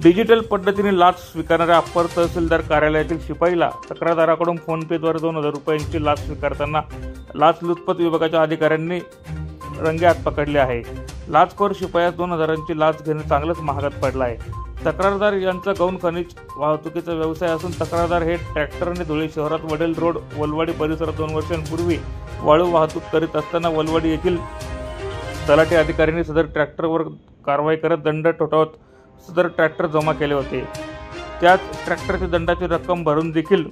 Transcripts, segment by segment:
Digital पद्धतीने लाच स्वीकारणाऱ्या upper तहसीलदार कार्यालयातील शिपाईला तक्रारदाराकडून फोनपेद्वारे 2,000 रुपयांची लाच स्वीकारताना लाचलुचपत विभागाच्या अधिकाऱ्यांनी रंगेहात पकडले आहे। लाचखोर शिपायास 2,000ची लाच घेणे चांगलंच महागात पडलं आहे। तक्रारदार यांचा गौण खनिज वाहतुकीचा व्यवसाय असून तक्रारदार हे ट्रॅक्टरने धुळे शहरात वडेल रोड वलवाडी परिसरात 2 वर्षांपूर्वी वाळू वाहतूक करीत असताना वलवाडी येथील तलाठी अधिकाऱ्यांनी सदर ट्रॅक्टरवर कारवाई करत दंड ठोठावत सदर ट्रॅक्टर जमा केले होते। त्याच ट्रॅक्टरची दंडाची रक्कम भरून देखील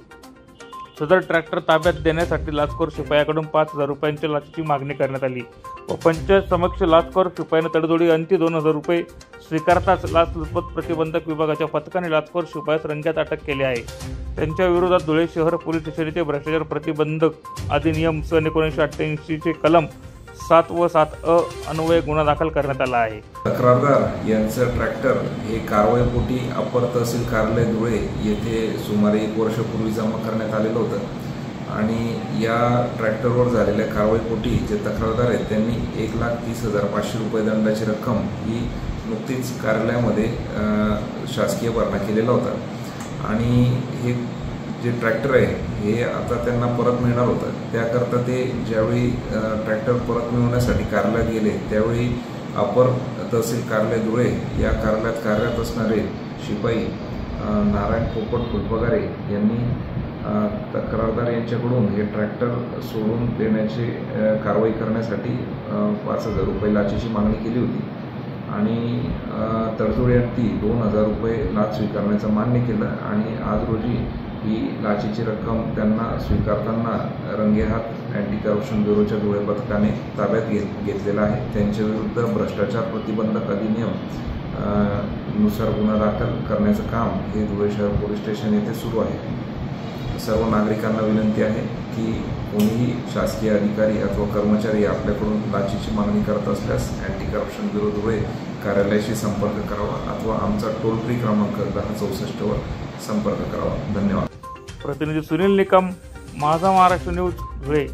सदर ट्रॅक्टर ताब्यात देण्यासाठी लाचखोर शिपायाकडून 5,000 रुपयांच्या लाचेची मागणी करण्यात आली व पंचायत समक्ष लाचखोर शिपायाने तडजोडी अंती 2,000 रुपये स्वीकारताच लाचलुचपत प्रतिबंधक विभागाच्या पथकाने लाचखोर शिपायास रंगेहात अटक केली आहे। त्यांच्या विरोधात धुळे शहर पोलीस स्टेशन येथे भ्रष्टाचार प्रतिबंधक अधिनियम सन 1988 चे कलम 7 व 7A अन्वये गुन्हा दाखल करण्यात आला आहे। तक्रारदार यांचं ट्रॅक्टर हे कारवाईपोटी अप्पर तहसील कार्यालय धुळे येथे सुमारे 1 वर्षापूर्वी जमा करण्यात आलेलं होतं आणि या ट्रॅक्टरवर झालेल्या कारवाईपोटी जे तक्रारदार आहेत त्यांनी 1,30,500 रुपये दंडाची रक्कम ही नुकतीच कार्यालयामध्ये शासकीय भरणा केलेला होता आणि हे जे ट्रॅक्टर आहे हे आता त्यांना परत मिळणार होतं। त्याकरता ते ज्यावेळी ट्रॅक्टर परत मिळवण्यासाठी कार्यालयात गेले त्यावेळी अप्पर तहसील कार्यालय धुळे या कार्यालयात कार्यरत असणारे शिपाई नारायण पोपट फुलपगारे यांनी तक्रारदार यांच्याकडून हे ट्रॅक्टर सोडून देण्याची कारवाई करण्यासाठी 5,000 रुपये लाचेची मागणी केली होती आणि तडजोडीअंती 2,000 रुपये लाच स्वीकारण्याचं मान्य केलं आणि आज रोजी ही लाचेची रक्कम त्यांना स्वीकारताना रंगेहात अँटी करप्शन ब्युरोच्या धुळे पथकाने ताब्यात घेतलेला आहे। त्यांच्याविरुद्ध भ्रष्टाचार प्रतिबंधक अधिनियम नुसार गुन्हा दाखल करण्याचं काम हे धुळे शहर पोलीस स्टेशन येथे सुरू आहे। सर्व नागरिकांना विनंती आहे की कोणीही शासकीय अधिकारी अथवा कर्मचारी आपल्याकडून लाचेची मागणी करत असल्यास अँटी करप्शन ब्युरो धुळे कार्यालयाशी संपर्क करावा अथवा आमचा टोल फ्री क्रमांक 1064 वर संपर्क करावा। धन्यवाद। प्रतिनिधी सुनील निकम, माझा महाराष्ट्र न्यूज, धुळे।